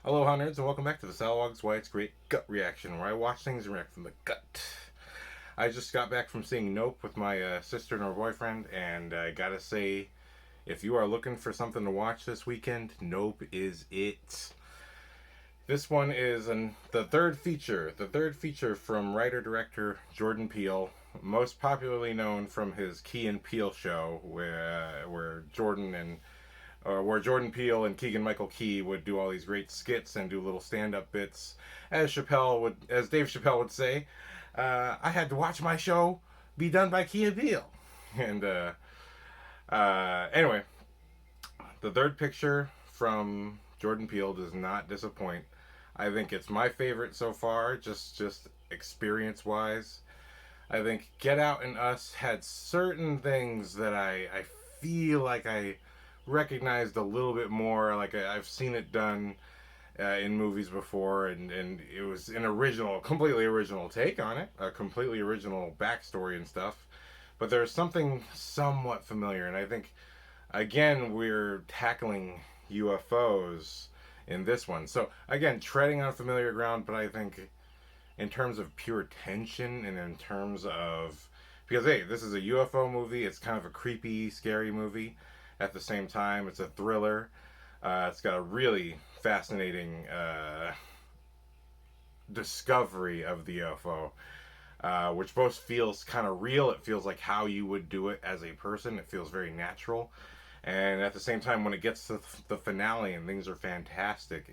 Hello, hundreds, and welcome back to the Salawag's Why It's Great Gut Reaction, where I watch things and react from the gut. I just got back from seeing Nope with my sister and her boyfriend, and I gotta say, if you are looking for something to watch this weekend, Nope is it. This one is the third feature from writer-director Jordan Peele, most popularly known from his Key and Peele show, where Jordan Peele and Keegan Michael Key would do all these great skits and do little stand-up bits. As Dave Chappelle would say, I had to watch my show be done by Key and Peele. And anyway, the third picture from Jordan Peele does not disappoint. I think it's my favorite so far, just experience wise. I think Get Out and Us had certain things that I feel like I recognized a little bit more. Like I've seen it done in movies before, and it was an original, completely original take on it, a completely original backstory and stuff. But there's something somewhat familiar, and I think again we're tackling UFOs in this one. So again, treading on familiar ground, but I think in terms of pure tension and in terms of, because hey, this is a UFO movie. It's kind of a creepy, scary movie. At the same time, it's a thriller. It's got a really fascinating discovery of the UFO, which both feels kind of real. It feels like how you would do it as a person. It feels very natural. And at the same time, when it gets to the finale and things are fantastic,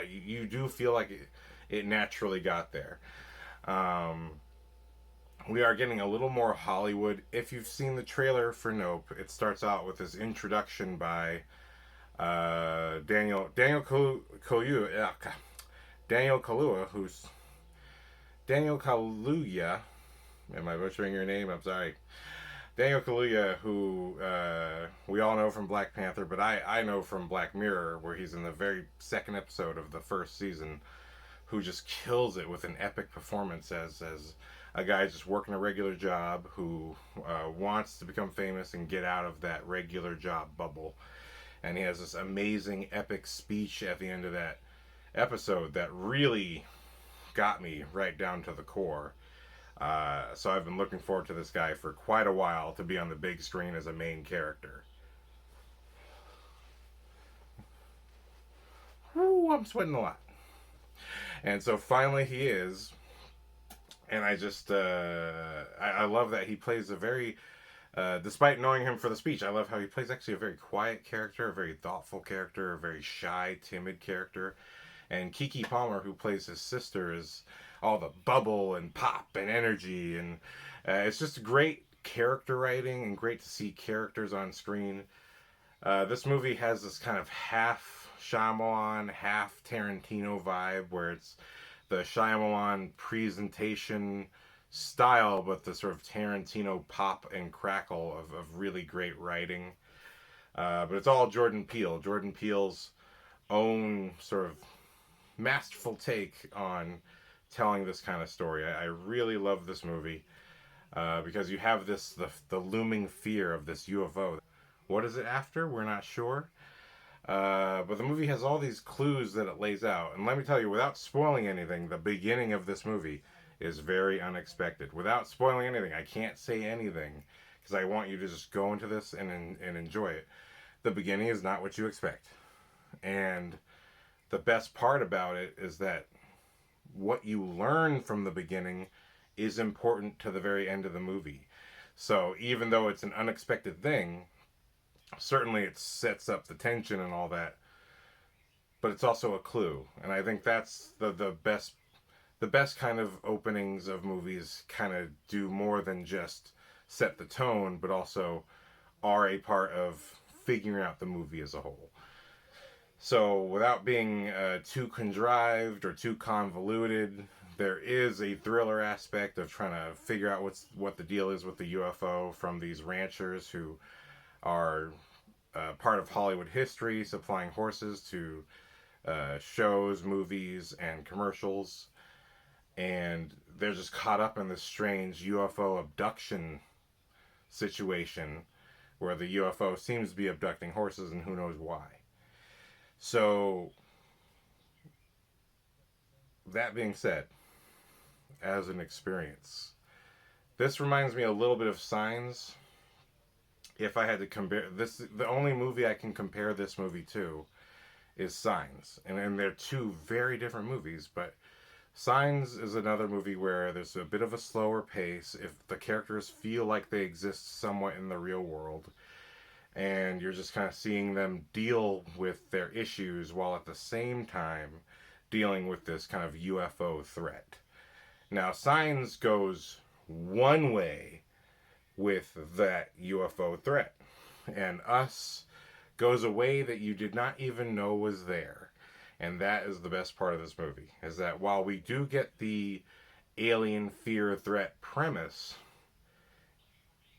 you do feel like it naturally got there. Um, we are getting a little more Hollywood. If you've seen the trailer for Nope, it starts out with this introduction by Daniel Kaluuya, who's Daniel Kaluuya. Am I butchering your name? I'm sorry. Daniel Kaluuya, who we all know from Black Panther, but I know from Black Mirror, where he's in the very second episode of the first season, who just kills it with an epic performance as a guy just working a regular job who wants to become famous and get out of that regular job bubble. And he has this amazing epic speech at the end of that episode that really got me right down to the core. So I've been looking forward to this guy for quite a while to be on the big screen as a main character. Woo, I'm sweating a lot. And so finally he is, and I love that he plays a very despite knowing him for the speech, I love how he plays actually a very quiet character, a very thoughtful character, a very shy, timid character. And Keke Palmer, who plays his sister, is all the bubble and pop and energy, and it's just great character writing and great to see characters on screen. This movie has this kind of half Shyamalan, half Tarantino vibe, where it's the Shyamalan presentation style, but the sort of Tarantino pop and crackle of really great writing. But it's all Jordan Peele. Jordan Peele's own sort of masterful take on telling this kind of story. I really love this movie because you have the looming fear of this UFO. What is it after? We're not sure. But the movie has all these clues that it lays out. And let me tell you, without spoiling anything, the beginning of this movie is very unexpected. Without spoiling anything, I can't say anything because I want you to just go into this and enjoy it. The beginning is not what you expect. And the best part about it is that what you learn from the beginning is important to the very end of the movie. So even though it's an unexpected thing, certainly it sets up the tension and all that, but it's also a clue. And I think that's the best kind of openings of movies kind of do more than just set the tone, but also are a part of figuring out the movie as a whole. So without being too contrived or too convoluted, there is a thriller aspect of trying to figure out what the deal is with the UFO from these ranchers who are part of Hollywood history, supplying horses to shows, movies, and commercials. And they're just caught up in this strange UFO abduction situation where the UFO seems to be abducting horses and who knows why. So that being said, as an experience, this reminds me a little bit of Signs. If I had to compare this, the only movie I can compare this movie to is Signs, and they're two very different movies. But Signs is another movie where there's a bit of a slower pace. If the characters feel like they exist somewhat in the real world, and you're just kind of seeing them deal with their issues while at the same time dealing with this kind of UFO threat. Now, Signs goes one way with that UFO threat, and Us goes a way that you did not even know was there. And that is the best part of this movie, is that while we do get the alien fear threat premise,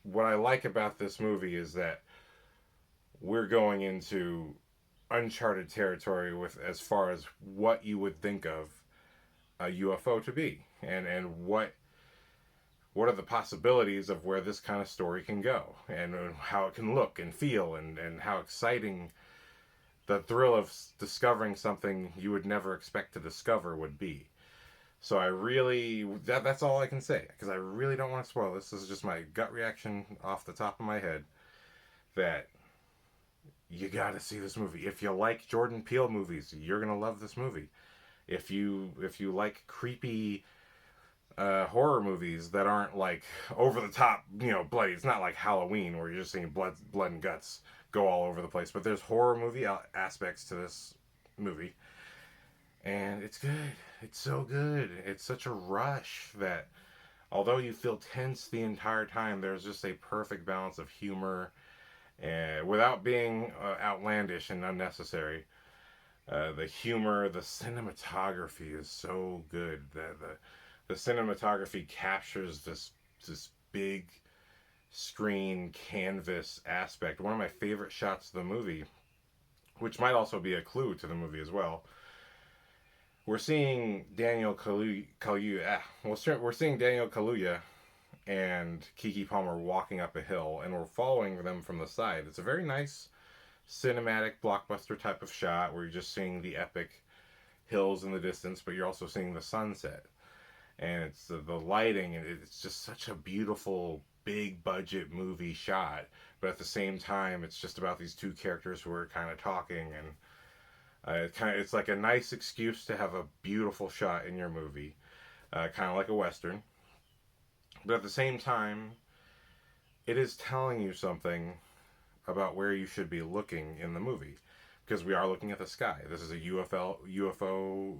what I like about this movie is that we're going into uncharted territory with as far as what you would think of a UFO to be, and what are the possibilities of where this kind of story can go, and how it can look and feel, and how exciting the thrill of discovering something you would never expect to discover would be. So I really, that's all I can say, because I really don't want to spoil this. This is just my gut reaction off the top of my head, that you gotta see this movie. If you like Jordan Peele movies, you're gonna love this movie. If you like creepy horror movies that aren't like over the top, bloody. It's not like Halloween where you're just seeing blood and guts go all over the place. But there's horror movie aspects to this movie, and it's good. It's so good. It's such a rush that although you feel tense the entire time, there's just a perfect balance of humor, and without being outlandish and unnecessary. The humor, the cinematography is so good. The cinematography captures this big screen canvas aspect. One of my favorite shots of the movie, which might also be a clue to the movie as well. We're seeing Kaluuya. We're seeing Daniel Kaluuya and Keke Palmer walking up a hill, and we're following them from the side. It's a very nice cinematic blockbuster type of shot where you're just seeing the epic hills in the distance, but you're also seeing the sunset. And it's the lighting, and it's just such a beautiful, big budget movie shot. But at the same time, it's just about these two characters who are kind of talking, and it's like a nice excuse to have a beautiful shot in your movie, kind of like a western. But at the same time, it is telling you something about where you should be looking in the movie, because we are looking at the sky. This is a UFO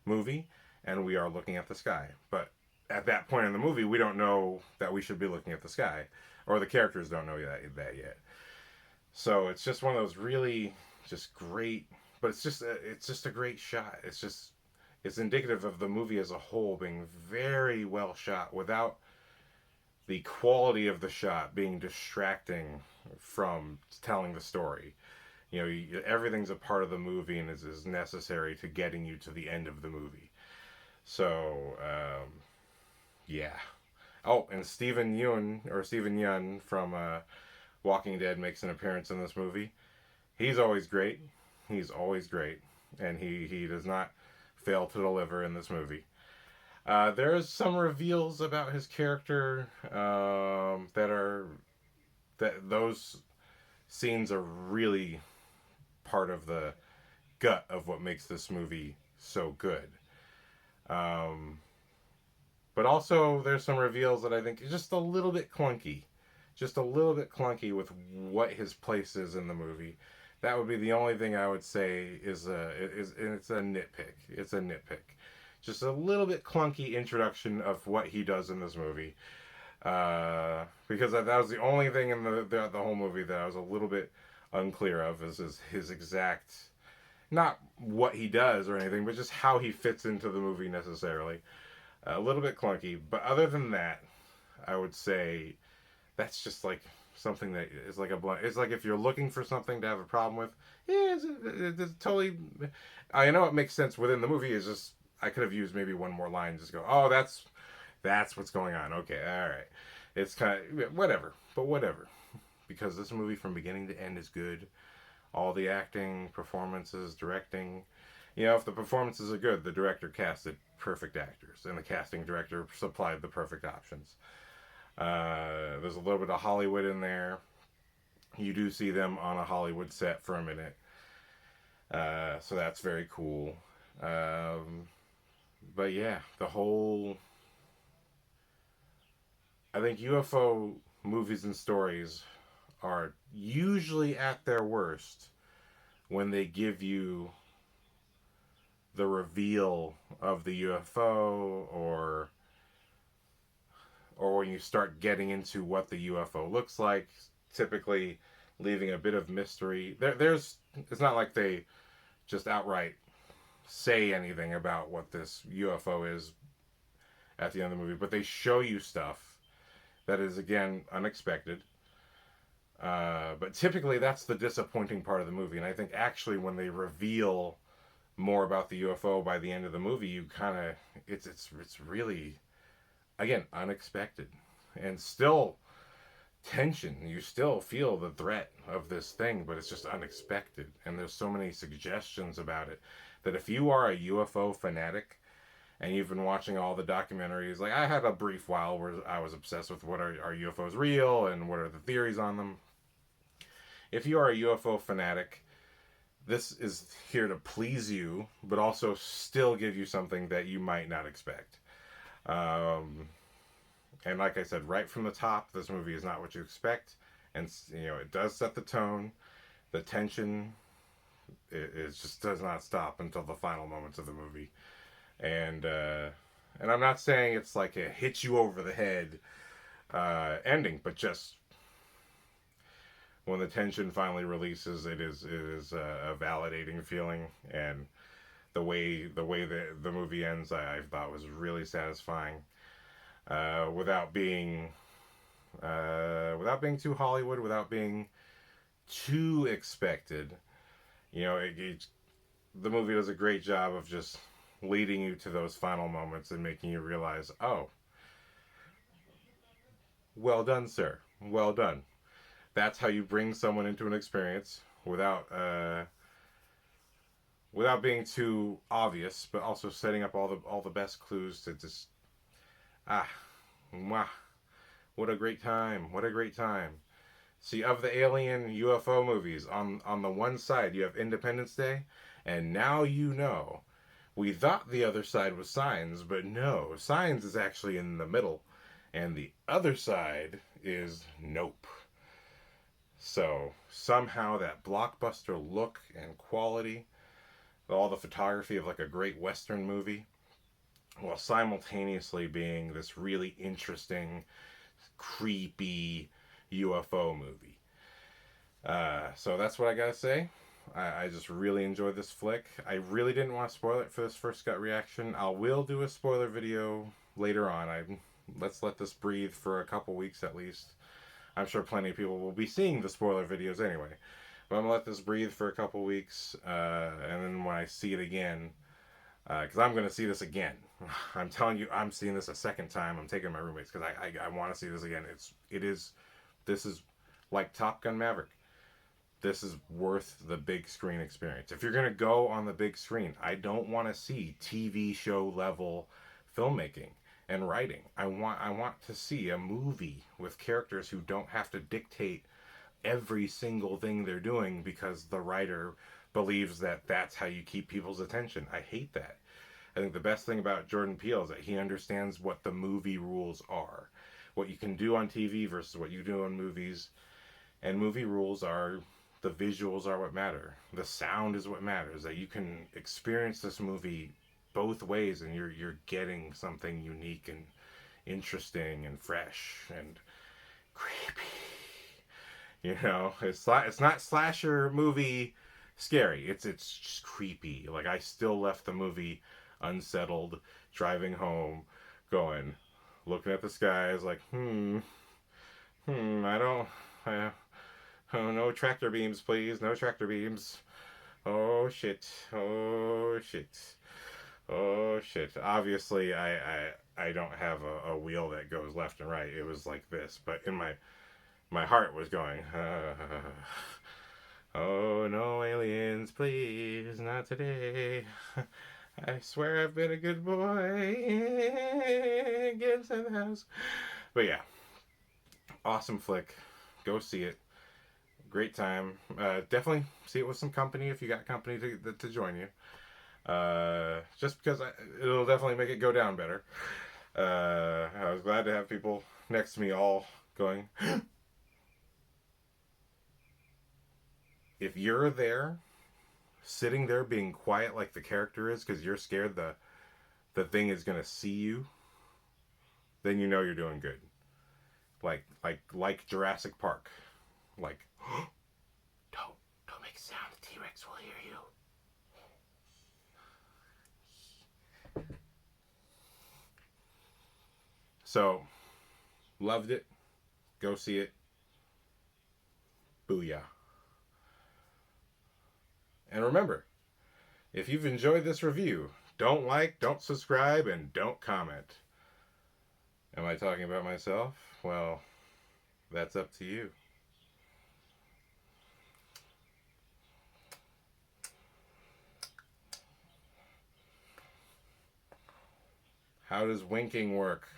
movie, and we are looking at the sky. But at that point in the movie, we don't know that we should be looking at the sky, or the characters don't know that yet. So it's just one of those really just great, but it's just a great shot. It's indicative of the movie as a whole being very well shot without the quality of the shot being distracting from telling the story. Everything's a part of the movie and is necessary to getting you to the end of the movie. So, yeah. Oh, and Stephen Yeun from Walking Dead makes an appearance in this movie. He's always great. He's always great. And he does not fail to deliver in this movie. There's some reveals about his character that those scenes are really part of the gut of what makes this movie so good. But also there's some reveals that I think is just a little bit clunky. Just a little bit clunky with what his place is in the movie. That would be the only thing I would say is it's a nitpick. It's a nitpick. Just a little bit clunky introduction of what he does in this movie. Because that was the only thing in the whole movie that I was a little bit unclear of, is his exact, not what he does or anything, but just how he fits into the movie necessarily. A little bit clunky, but other than that, I would say that's just like something that is like it's like if you're looking for something to have a problem with, yeah, it's totally, I know it makes sense within the movie. It's just, I could have used maybe one more line, just go, oh, that's what's going on. Okay, all right. It's kind of whatever, but whatever, because this movie from beginning to end is good. All the acting, performances, directing, You know, if the performances are good, the director casted perfect actors, and the casting director supplied the perfect options. There's a little bit of Hollywood in there. You do see them on a Hollywood set for a minute, so that's very cool. Um, but yeah, the whole. I think UFO movies and stories are usually at their worst when they give you the reveal of the UFO, or when you start getting into what the UFO looks like, typically leaving a bit of mystery. There's it's not like they just outright say anything about what this UFO is at the end of the movie, but they show you stuff that is again unexpected. But typically that's the disappointing part of the movie, and I think actually when they reveal more about the UFO by the end of the movie, you kind of it's really again unexpected, and still tension. You still feel the threat of this thing, but it's just unexpected, and there's so many suggestions about it that if you are a UFO fanatic and you've been watching all the documentaries, like I had a brief while where I was obsessed with what are UFOs real and what are the theories on them. If you are a UFO fanatic, this is here to please you, but also still give you something that you might not expect. Um, and like I said, right from the top, this movie is not what you expect, and you know it does set the tone. The tension it just does not stop until the final moments of the movie, and I'm not saying it's like a hit you over the head ending, but just when the tension finally releases, it is a validating feeling, and the way the movie ends, I thought was really satisfying, without being too Hollywood, without being too expected. You know, the movie does a great job of just leading you to those final moments and making you realize, oh, well done, sir, well done. That's how you bring someone into an experience without being too obvious, but also setting up all the best clues to just ah, mwah, what a great time, what a great time. See, of the alien UFO movies, on the one side you have Independence Day, and now you know. We thought the other side was Signs, but no, Signs is actually in the middle, and the other side is Nope. So somehow that blockbuster look and quality, all the photography of like a great Western movie, while simultaneously being this really interesting, creepy UFO movie. So that's what I gotta say. I just really enjoyed this flick. I really didn't want to spoil it for this first gut reaction. I will do a spoiler video later on. Let's let this breathe for a couple weeks at least. I'm sure plenty of people will be seeing the spoiler videos anyway. But I'm gonna let this breathe for a couple weeks, and then when I see it again, because I'm gonna see this again. I'm telling you, I'm seeing this a second time. I'm taking my roommates because I want to see this again. This is like Top Gun Maverick. This is worth the big screen experience. If you're gonna go on the big screen, I don't want to see TV show level filmmaking and writing. I want to see a movie with characters who don't have to dictate every single thing they're doing because the writer believes that that's how you keep people's attention. I hate that. I think the best thing about Jordan Peele is that he understands what the movie rules are, what you can do on TV versus what you do in movies. And movie rules are the visuals are what matter. The sound is what matters. That you can experience this movie both ways, and you're getting something unique and interesting and fresh and creepy. You know, it's not slasher movie scary. It's just creepy. Like I still left the movie unsettled, driving home, going, looking at the skies, like I don't. Oh, no tractor beams, please. No tractor beams. Oh shit. Oh shit. Oh shit. Obviously, I don't have a wheel that goes left and right. It was like this, but in my heart was going. Oh no, aliens, please, not today. I swear I've been a good boy. Get inside the house. But yeah, awesome flick. Go see it. Great time. Definitely see it with some company if you got company to join you. Just because it'll definitely make it go down better. I was glad to have people next to me all going. If you're there, sitting there being quiet like the character is because you're scared the thing is gonna see you, then you know you're doing good. Like Jurassic Park. Like don't make a sound. The T-Rex will hear you. So, loved it. Go see it. Booyah. And remember, if you've enjoyed this review, don't like, don't subscribe, and don't comment. Am I talking about myself? Well, that's up to you. How does winking work?